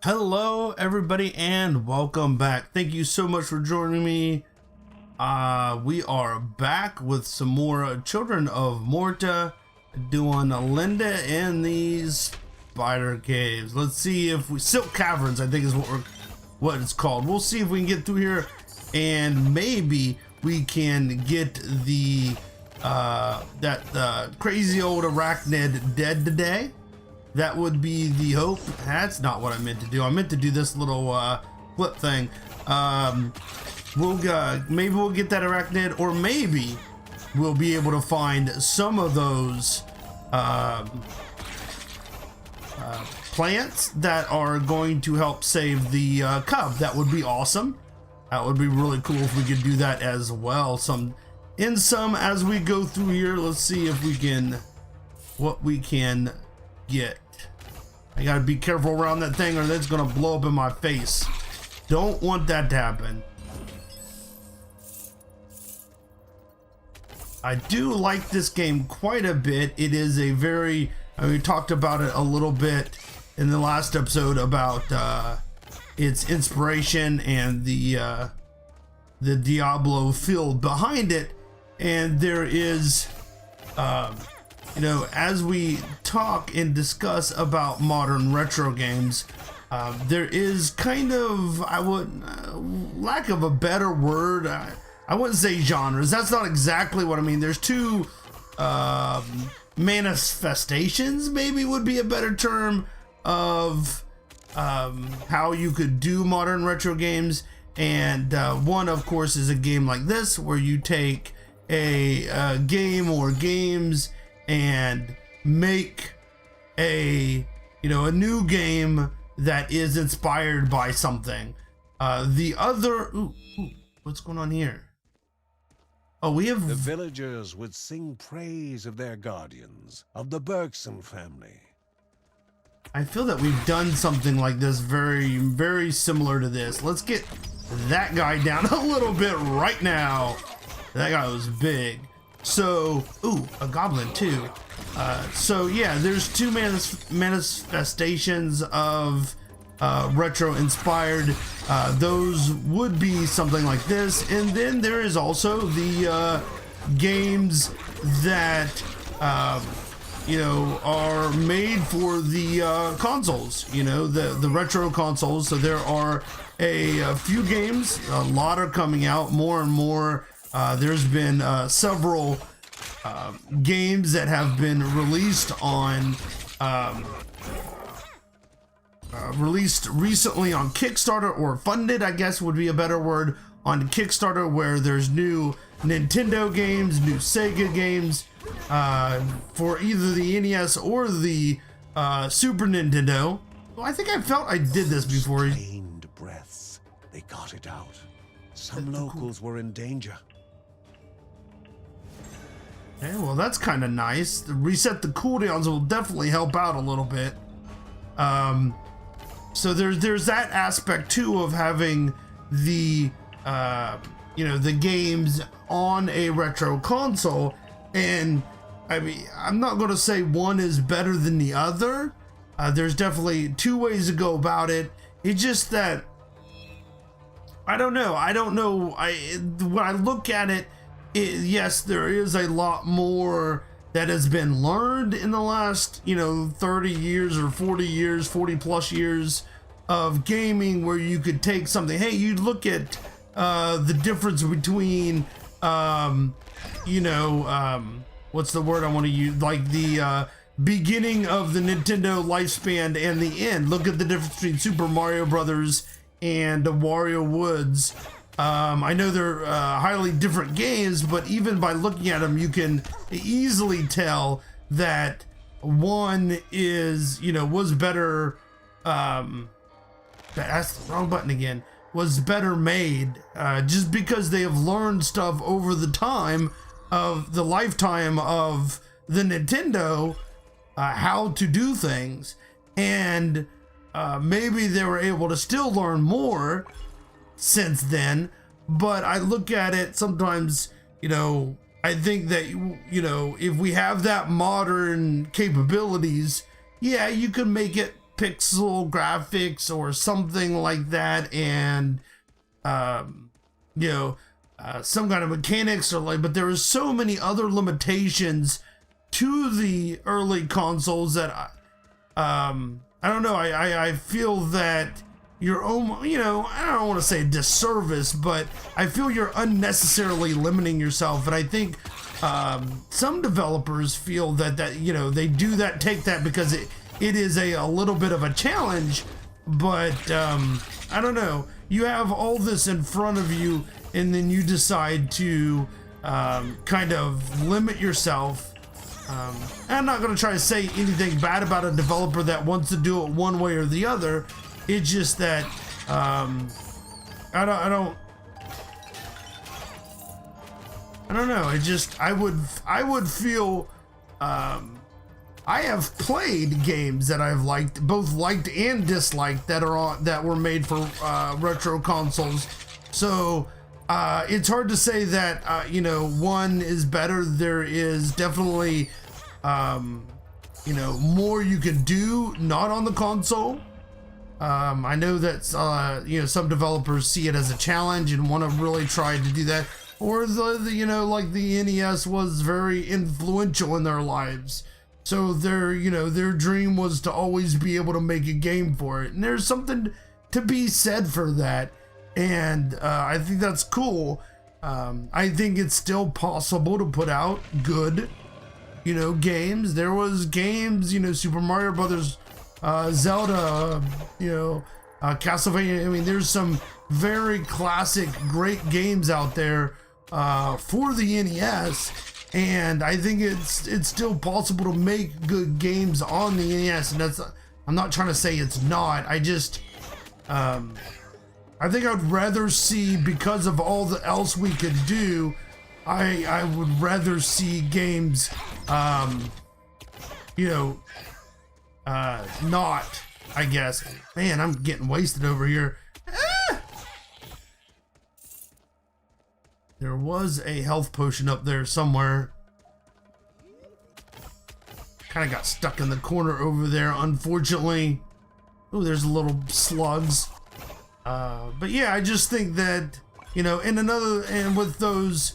Hello everybody and welcome back. Thank you so much for joining me. We are back with some more Children of Morta, doing Linda in these spider caves. Let's see if we silk caverns, I think is what it's called. We'll see if we can get through here and maybe we can get the crazy old arachnid dead today. That would be the hope. That's not what I meant to do. I meant to do this little flip thing. Maybe we'll get that arachnid, or maybe we'll be able to find some of those plants that are going to help save the cub. That would be awesome. That would be really cool if we could do that as well. As we go through here, let's see if we can, what we can get. I gotta be careful around that thing or that's gonna blow up in my face. Don't want that to happen. I do like this game quite a bit. It is a very, we talked about it a little bit in the last episode about its inspiration and the Diablo feel behind it. And there is you know, as we talk and discuss about modern retro games, there is kind of, lack of a better word, I wouldn't say genres. That's not exactly what I mean. There's two manifestations, maybe would be a better term, of how you could do modern retro games. And one, of course, is a game like this, where you take a game or games and make a new game that is inspired by something. The other, what's going on here? Oh, we have the villagers would sing praise of their guardians, of the Bergons family. I feel that we've done something like this very, very similar to this. Let's get that guy down a little bit right now. That guy was big. So, a goblin too. So yeah, there's two manifestations of retro inspired. Those would be something like this, and then there is also the games that are made for the consoles. The retro consoles. So there are a few games. A lot are coming out, more and more. There's been several games that have been released on released recently on Kickstarter, or funded, I guess would be a better word, on Kickstarter, where there's new Nintendo games, new Sega games for either the NES or the Super Nintendo. Well, I think I felt I did this before. Strained breaths. They got it out. Some locals were in danger. Okay, well, that's kind of nice. To reset the cooldowns will definitely help out a little bit. So there's that aspect too of having the the games on a retro console. And I mean, I'm not going to say one is better than the other. There's definitely two ways to go about it. It's just that I don't know. When I look at it, yes, there is a lot more that has been learned in the last 30 years or 40 years, 40 plus years of gaming, where you could take something. Hey, you look at the difference between what's the word I want to use, like the beginning of the Nintendo lifespan and the end. Look at the difference between Super Mario Brothers and Wario Woods. I know they're highly different games, but even by looking at them, you can easily tell that one is, was better. That's the wrong button again. Was better made, just because they have learned stuff over the time of the lifetime of the Nintendo, how to do things, and maybe they were able to still learn more since then. But I look at it sometimes, I think that if we have that modern capabilities, yeah, you can make it pixel graphics or something like that, and you know, some kind of mechanics or like, but there are so many other limitations to the early consoles that I don't know. I feel that you're almost, you know, I don't want to say disservice, but I feel you're unnecessarily limiting yourself. And I think some developers feel that you know, they do that, take that because it is a little bit of a challenge. But I don't know. You have all this in front of you, and then you decide to kind of limit yourself. I'm not going to try to say anything bad about a developer that wants to do it one way or the other. It's just that I don't know. It just, I would feel I have played games that I've liked, both liked and disliked, that were made for retro consoles. So it's hard to say that you know, one is better. There is definitely you know, more you can do not on the console. I know that you know, some developers see it as a challenge and want to really try to do that, or the you know, like the NES was very influential in their lives, so their, you know, their dream was to always be able to make a game for it, and there's something to be said for that, and I think that's cool. I think it's still possible to put out good, you know, games. There was games, you know, Super Mario Brothers, Zelda, you know, Castlevania. I mean, there's some very classic, great games out there for the NES, and I think it's still possible to make good games on the NES. And that's, I'm not trying to say it's not. I just, I think I'd rather see, because of all the else we could do, I would rather see games, you know, not, I guess. Man, I'm getting wasted over here. There was a health potion up there somewhere. Kind of got stuck in the corner over there, unfortunately. Oh, there's little slugs. But yeah, I just think that, you know, and with those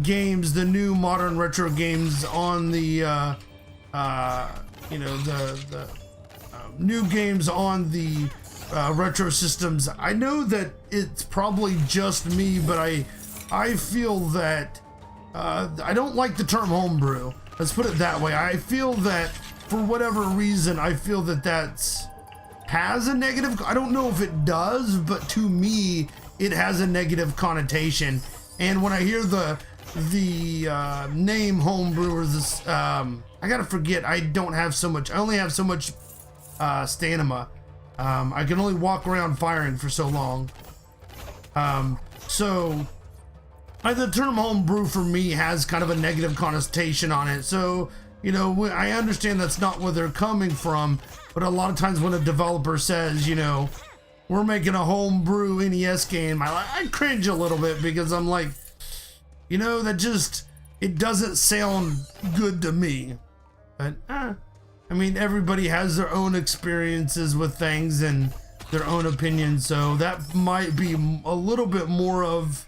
games, the new modern retro games on the you know, the new games on the retro systems, I know that it's probably just me, but I feel that I don't like the term homebrew. Let's put it that way. I feel that for whatever reason, I feel that has a negative, I don't know if it does, but to me it has a negative connotation. And when I hear the name homebrew, or this, I gotta forget, I only have so much stamina. I can only walk around firing for so long. So the term homebrew for me has kind of a negative connotation on it. So, you know, I understand that's not where they're coming from, but a lot of times when a developer says, you know, we're making a homebrew NES game, I cringe a little bit, because I'm like, you know, that just, it doesn't sound good to me. But I mean, everybody has their own experiences with things and their own opinions, so that might be a little bit more of,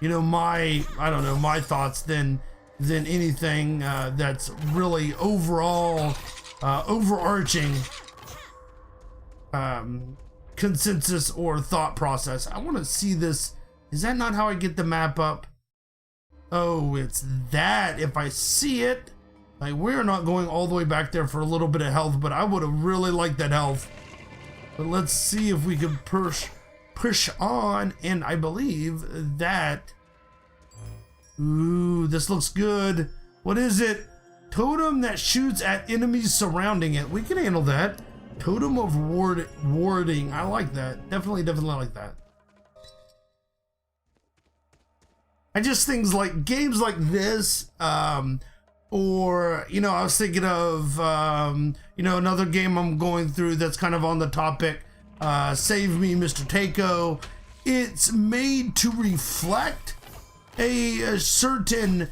you know, my thoughts than anything that's really overall overarching consensus or thought process. I want to see this. Is that not how I get the map up? Oh, it's that. If I see it, like, we're not going all the way back there for a little bit of health, but I would have really liked that health. But let's see if we can push on, and I believe that, ooh, this looks good. What is it? Totem that shoots at enemies surrounding it. We can handle that. Totem of warding. I like that. Definitely like that. I just, things like games like this, or, you know, I was thinking of, you know, another game I'm going through that's kind of on the topic, Save Me, Mr. Takeo. It's made to reflect a certain,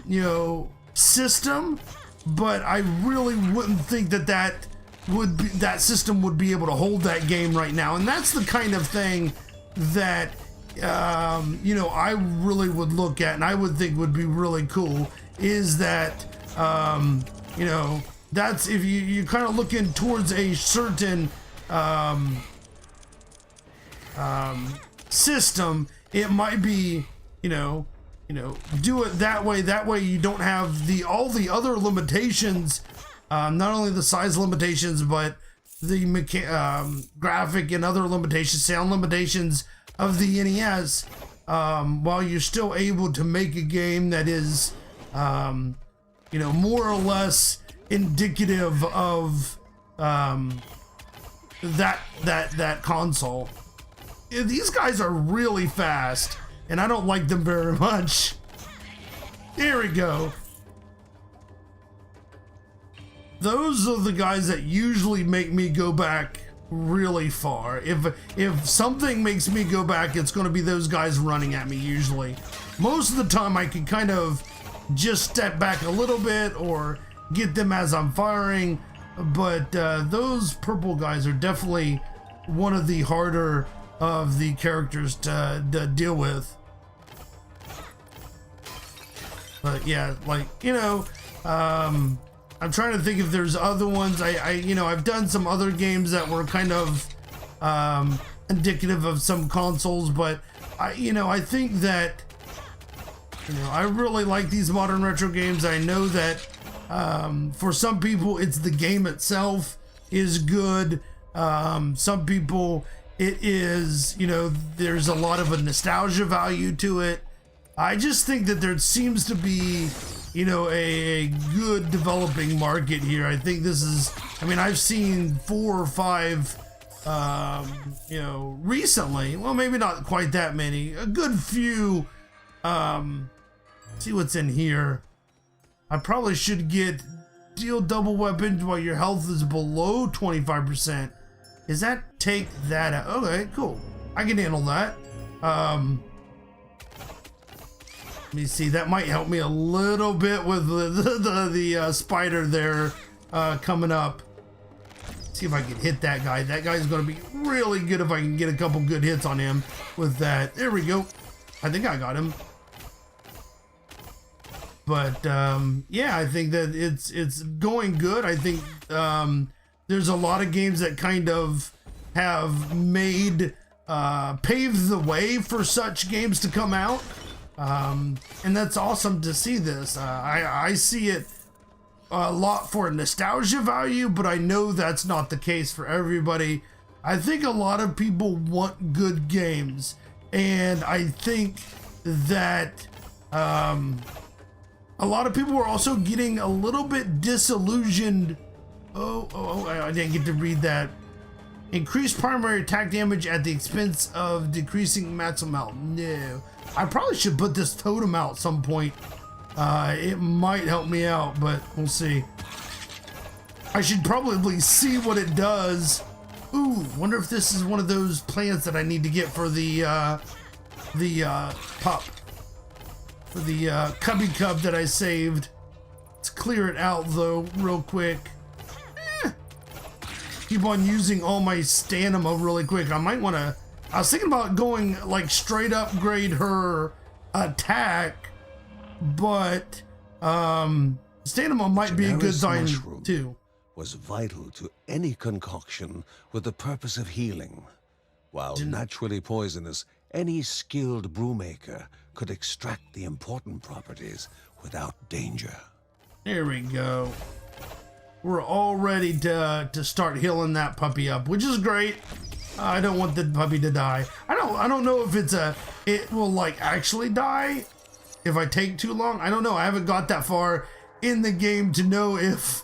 you know, system, but I really wouldn't think that that system would be able to hold that game right now. And that's the kind of thing that you know, I really would look at and I would think would be really cool, is that you know, that's if you're kind of looking towards a certain system, it might be, you know, do it that way. That way you don't have all the other limitations, not only the size limitations, but the graphic and other limitations, sound limitations of the NES, while you're still able to make a game that is, you know, more or less indicative of that console. These guys are really fast, and I don't like them very much. Here we go. Those are the guys that usually make me go back really far. If something makes me go back, it's going to be those guys running at me usually. Most of the time I can kind of just step back a little bit or get them as I'm firing, but those purple guys are definitely one of the harder of the characters to deal with. But yeah, like, you know, I'm trying to think if there's other ones. You know, I've done some other games that were kind of indicative of some consoles, but I think that, you know, I really like these modern retro games. I know that for some people it's the game itself is good. Some people it is, you know, there's a lot of a nostalgia value to it. I just think that there seems to be, you know, a good developing market here. I think this is, I mean, I've seen 4 or 5, you know, recently. Well, maybe not quite that many. A good few. See what's in here. I probably should deal double weapons while your health is below 25%. Does that take that out? Okay, cool. I can handle that. Let me see, that might help me a little bit with the spider there coming up. See if I can hit that guy. That guy's gonna be really good if I can get a couple good hits on him with that. There we go. I think I got him. But yeah, I think that it's going good. I think there's a lot of games that kind of have made paved the way for such games to come out. And that's awesome to see this. I see it a lot for nostalgia value, but I know that's not the case for everybody. I think a lot of people want good games, and I think that a lot of people are also getting a little bit disillusioned. Oh, I didn't get to read that. Increased primary attack damage at the expense of decreasing maximum health. No. I probably should put this totem out at some point. It might help me out, but we'll see. I should probably see what it does. Ooh, wonder if this is one of those plants that I need to get for the pup. For the cubby cub that I saved. Let's clear it out though, real quick. Keep on using all my stamina really quick. I might want to. I was thinking about going like straight upgrade her attack, but stamina might be a good sign too. Was vital to any concoction with the purpose of healing. While naturally poisonous, any skilled brewmaker could extract the important properties without danger. There we go. We're all ready to start healing that puppy up, which is great. I don't want the puppy to die. I don't know if it will like actually die if I take too long. I don't know. I haven't got that far in the game to know if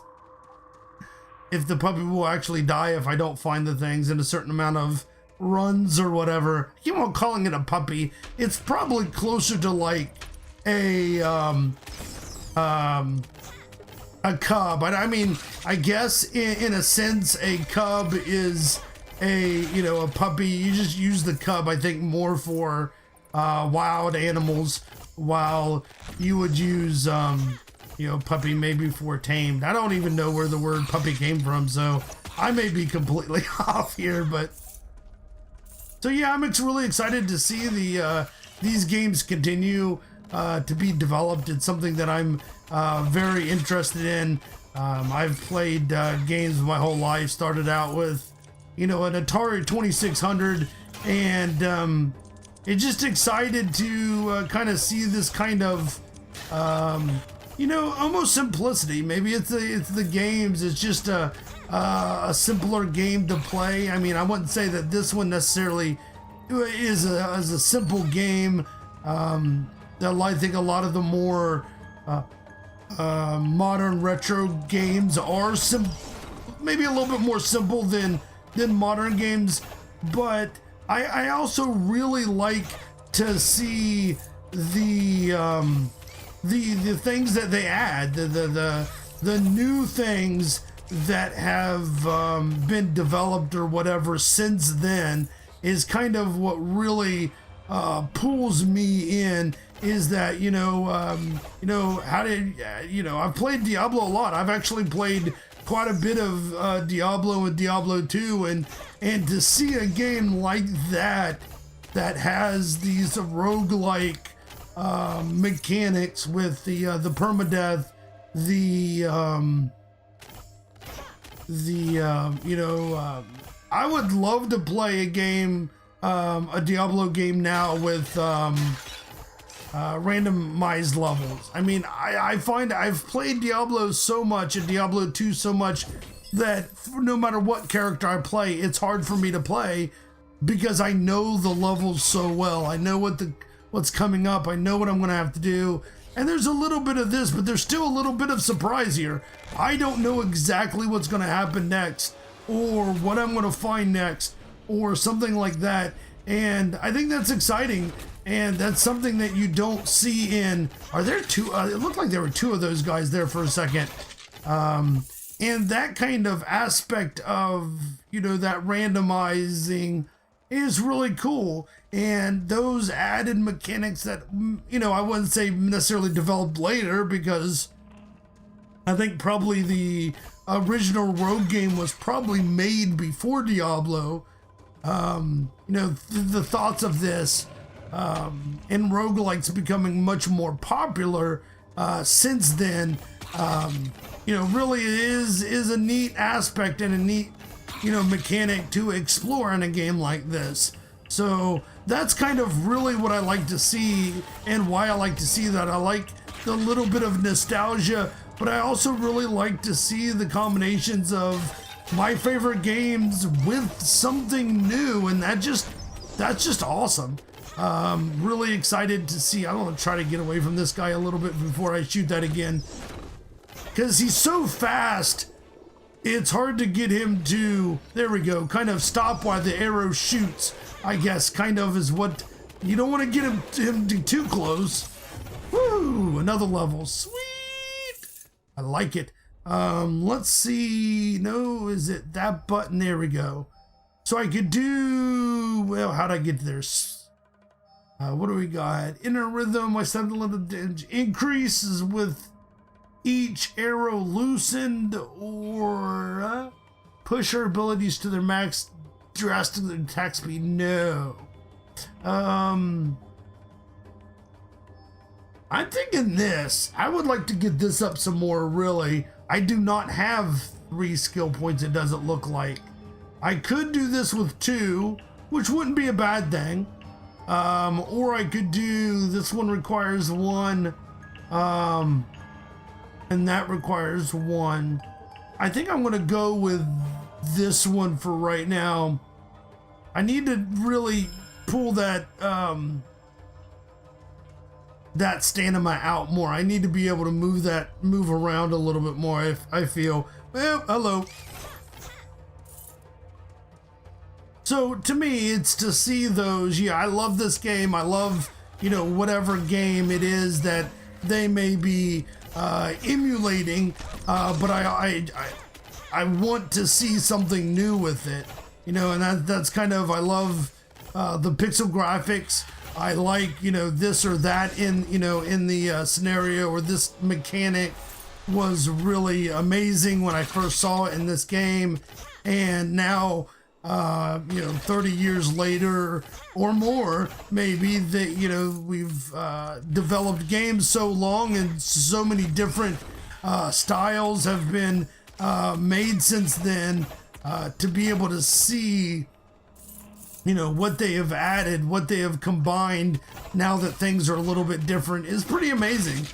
the puppy will actually die if I don't find the things in a certain amount of runs or whatever. I keep on calling it a puppy. It's probably closer to like a cub. I mean, I guess in a sense a cub is a puppy. You just use the cub, I think, more for wild animals, while you would use you know, puppy may be for tamed. I don't even know where the word puppy came from, so I may be completely off here, but so yeah, I'm really excited to see these games continue to be developed. It's something that I'm very interested in. I've played games my whole life. Started out with, you know, an Atari 2600, and it's just excited to kind of see this kind of, you know, almost simplicity. Maybe it's the games. It's just a simpler game to play. I mean, I wouldn't say that this one necessarily is a simple game. I think a lot of the more modern retro games are maybe a little bit more simple than modern games, but I also really like to see the things that they add, the new things that have been developed or whatever since then is kind of what really pulls me in. Is that, you know, I've played Diablo a lot. I've actually played quite a bit of Diablo and Diablo 2, and to see a game like that has these roguelike mechanics with the permadeath, I would love to play a game, a Diablo game now with randomized levels. I mean, I find I've played Diablo so much and Diablo 2 so much that no matter what character I play, it's hard for me to play because I know the levels so well. I know what's coming up. I know what I'm going to have to do. And there's a little bit of this, but there's still a little bit of surprise here. I don't know exactly what's going to happen next, or what I'm going to find next, or something like that. And I think that's exciting. And that's something that you don't see in... Are there two? It looked like there were two of those guys there for a second. And that kind of aspect of, you know, that randomizing is really cool. And those added mechanics that, you know, I wouldn't say necessarily developed later, because I think probably the original Rogue game was probably made before Diablo. You know, the thoughts of this and roguelikes becoming much more popular since then, you know, really is a neat aspect and a neat, you know, mechanic to explore in a game like this. So that's kind of really what I like to see, and why I like to see that. I like the little bit of nostalgia, but I also really like to see the combinations of my favorite games with something new, and that's just awesome. Really excited to see. I want to try to get away from this guy a little bit before I shoot that again, because he's so fast. It's hard to get him to, there we go, kind of stop while the arrow shoots, I guess, kind of is what, you don't want to get him too close. Woo, another level, sweet. I like it. Let's see, no, is it that button? There we go. So I could do, well, how'd I get there? What do we got? Inner rhythm, my sudden little increases with each arrow loosened, or push our abilities to their max drastically attack speed. No. I'm thinking this. I would like to get this up some more, really. I do not have 3 skill points, it doesn't look like. I could do this with 2, which wouldn't be a bad thing. Or I could do, this one requires 1, and that requires 1. I think I'm gonna go with this one for right now. I need to really pull that that stamina out more. I need to be able to move around a little bit more, if I feel. Well, hello. So to me, it's to see those. Yeah, I love this game. I love, you know, whatever game it is that they may be emulating, but I want to see something new with it, you know, and that's kind of, I love the pixel graphics. I like, you know, this or that in, you know, in the scenario, or this mechanic was really amazing when I first saw it in this game. And now, you know, 30 years later or more, maybe, that, you know, we've developed games so long and so many different styles have been made since then, to be able to see, you know, what they have added, what they have combined now that things are a little bit different is pretty amazing.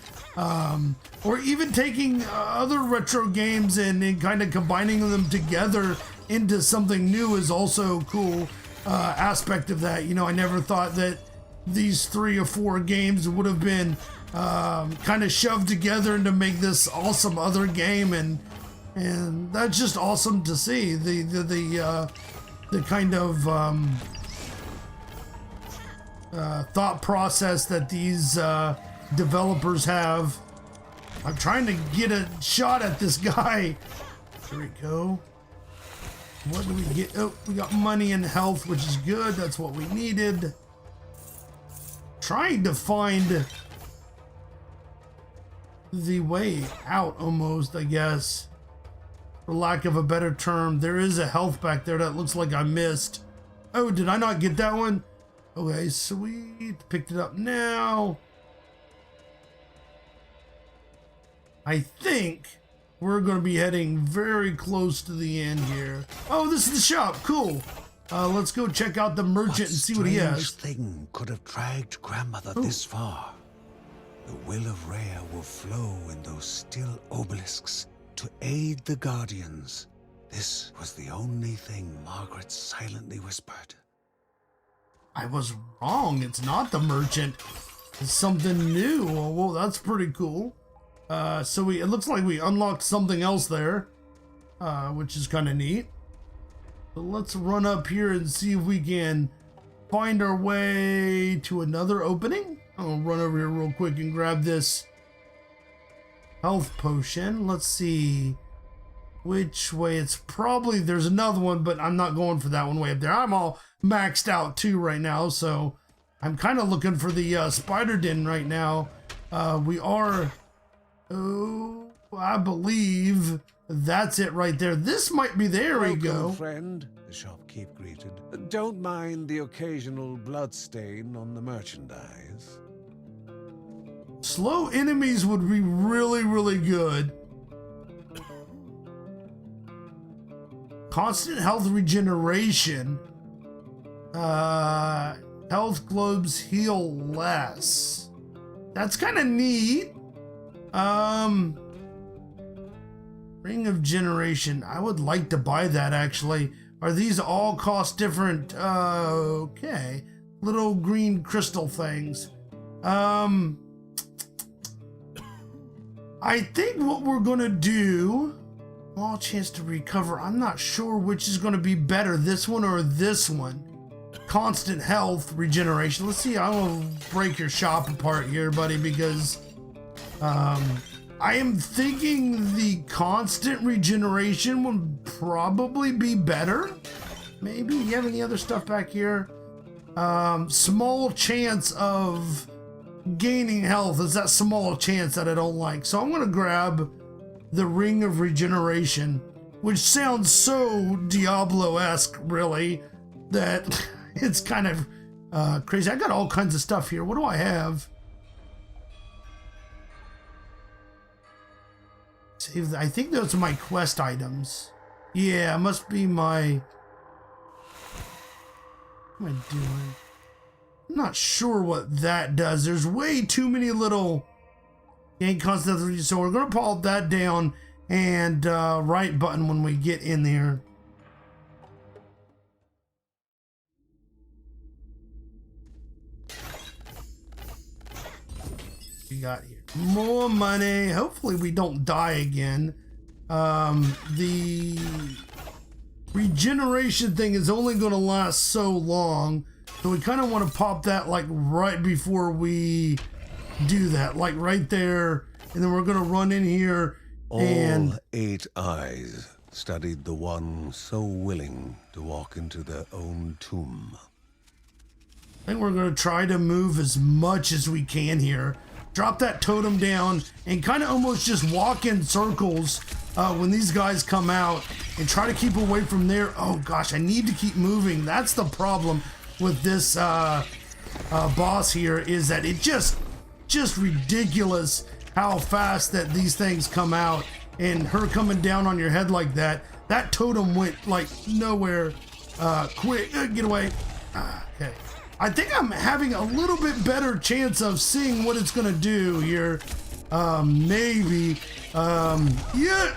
Or even taking other retro games and kind of combining them together into something new is also a cool aspect of that. You know, I never thought that these 3 or 4 games would have been kind of shoved together to make this awesome other game, and that's just awesome to see. The kind of thought process that these developers have. I'm trying to get a shot at this guy. There we go. What do we get? Oh, we got money and health, which is good. That's what we needed. Trying to find the way out, almost, I guess, for lack of a better term. There is a health back there that looks like I missed. Oh, did I not get that one? Okay, sweet. Picked it up now. I think we're going to be heading very close to the end here. Oh, this is the shop. Cool. Let's go check out the merchant and see what he has. Strange thing could have dragged grandmother this far. The will of Rhea will flow in those still obelisks to aid the Guardians. This was the only thing Margaret silently whispered. I was wrong. It's not the merchant. It's something new. Oh, well, that's pretty cool. So it looks like we unlocked something else there, which is kind of neat. So let's run up here and see if we can find our way to another opening. I'll run over here real quick and grab this health potion. Let's see which way. It's probably, there's another one, but I'm not going for that one way up there. I'm all maxed out too right now, so I'm kind of looking for the spider den right now. We are, oh, I believe that's it right there. This might be, there we go. Friend, the shopkeep greeted. Don't mind the occasional blood stain on the merchandise. Slow enemies would be really, really good. Constant health regeneration. Health globes heal less. That's kind of neat. Ring of generation. I would like to buy that, actually. Are these all cost different? Okay. Little green crystal things. I think what we're gonna do, small chance to recover. I'm not sure which is gonna be better, this one or this one. Constant health regeneration. Let's see, I'm gonna break your shop apart here, buddy, because I am thinking the constant regeneration would probably be better. Maybe. You have any other stuff back here? Small chance of gaining health is that small chance that I don't like. So I'm gonna grab the Ring of Regeneration, which sounds so Diablo-esque, really, that it's kind of crazy. I got all kinds of stuff here. What do I have? Save. I think those are my quest items. Yeah, it must be my... What am I doing? I'm not sure what that does. There's way too many little gain constant, so we're gonna pop that down and right button when we get in there. We got here more money. Hopefully we don't die again. The regeneration thing is only going to last so long, so we kind of want to pop that like right before we do that, like right there, and then we're going to run in here. And all 8 eyes studied the one so willing to walk into their own tomb. I think we're gonna try to move as much as we can here. Drop that totem down and kind of almost just walk in circles when these guys come out and try to keep away from there. Oh gosh, I need to keep moving. That's the problem with this boss here, is that it just ridiculous how fast that these things come out, and her coming down on your head like that. That totem went like nowhere. Quick, get away. Okay. I think I'm having a little bit better chance of seeing what it's gonna do here. Maybe. Yeah.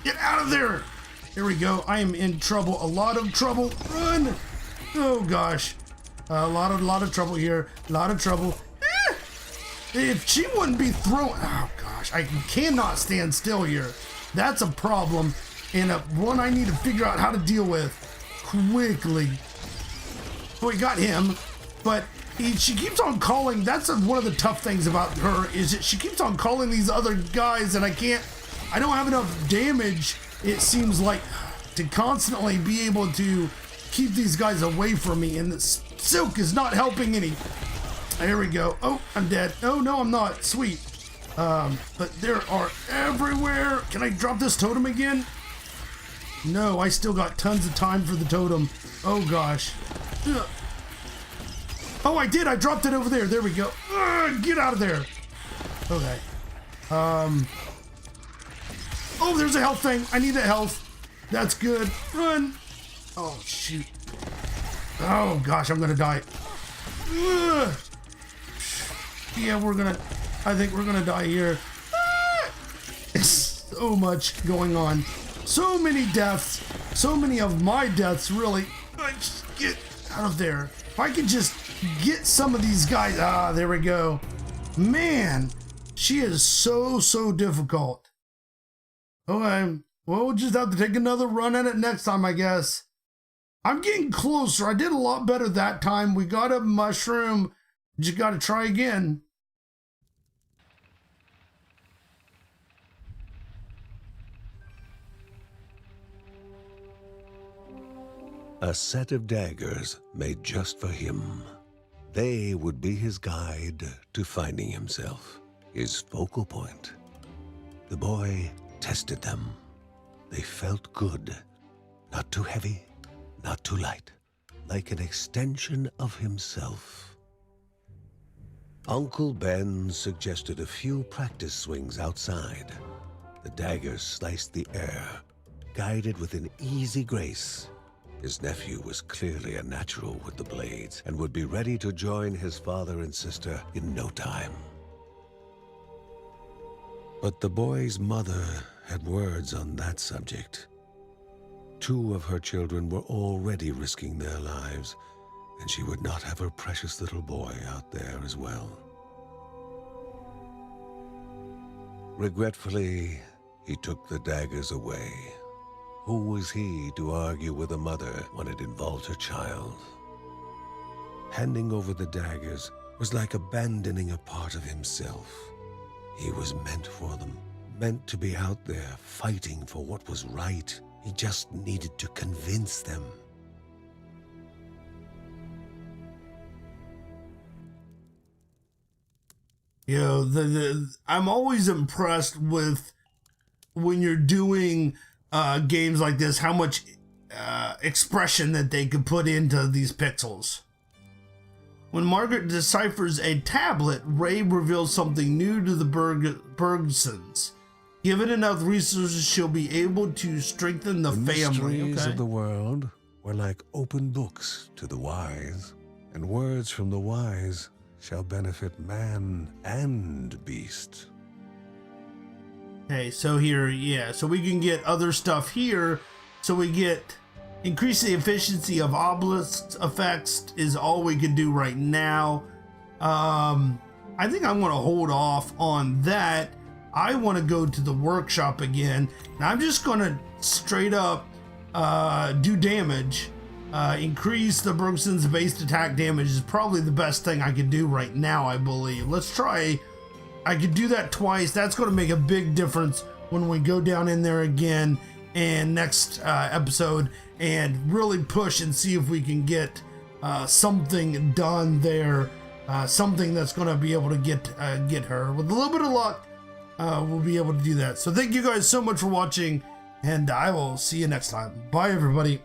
Get out of there. There we go. I am in trouble. A lot of trouble. Run. Oh gosh. A lot of trouble here. A lot of trouble. If she wouldn't be thrown. Oh gosh. I cannot stand still here. That's a problem, and one I need to figure out how to deal with quickly. We got him, but she keeps on calling. That's one of the tough things about her, is that she keeps on calling these other guys, and I don't have enough damage, it seems like, to constantly be able to keep these guys away from me, and the silk is not helping any. There we go. Oh, I'm dead. Oh no, I'm not. Sweet. But there are everywhere. Can I drop this totem again? No, I still got tons of time for the totem. Oh gosh. Ugh. Oh, I did. I dropped it over there. There we go. Get out of there. Okay. Oh, there's a health thing. I need that health. That's good. Run. Oh, shoot. Oh, gosh, I'm going to die. Ugh. Yeah, I think we're going to die here. So much going on. So many deaths. So many of my deaths, really. Just get out of there. If I could just get some of these guys. There we go. Man, she is so difficult. Okay, well, we'll just have to take another run at it next time, I guess. I'm getting closer. I did a lot better that time. We got a mushroom. Just got to try again. A set of daggers made just for him. They would be his guide to finding himself, his focal point. The boy tested them. They felt good. Not too heavy, not too light. Like an extension of himself. Uncle Ben suggested a few practice swings outside. The daggers sliced the air, guided with an easy grace. His nephew was clearly a natural with the blades and would be ready to join his father and sister in no time. But the boy's mother had words on that subject. 2 of her children were already risking their lives, and she would not have her precious little boy out there as well. Regretfully, he took the daggers away. Who was he to argue with a mother when it involved her child? Handing over the daggers was like abandoning a part of himself. He was meant for them, meant to be out there fighting for what was right. He just needed to convince them. You know, I'm always impressed with when you're doing games like this, how much expression that they could put into these pixels. When Margaret deciphers a tablet, Ray reveals something new to the Bergons. Given enough resources, she'll be able to strengthen the family. Mysteries of the world were like open books to the wise, and words from the wise shall benefit man and beast. Okay, so here, yeah, so we can get other stuff here. So we get increase the efficiency of obelisk effects is all we can do right now. I think I'm gonna hold off on that. I want to go to the workshop again, and I'm just gonna straight up do damage. Increase the Bergons' base attack damage is probably the best thing I could do right now, I believe. Let's try. I could do that twice. That's going to make a big difference when we go down in there again and next episode and really push and see if we can get something done there, something that's going to be able to get her. With a little bit of luck, we'll be able to do that. So thank you guys so much for watching, and I will see you next time. Bye, everybody.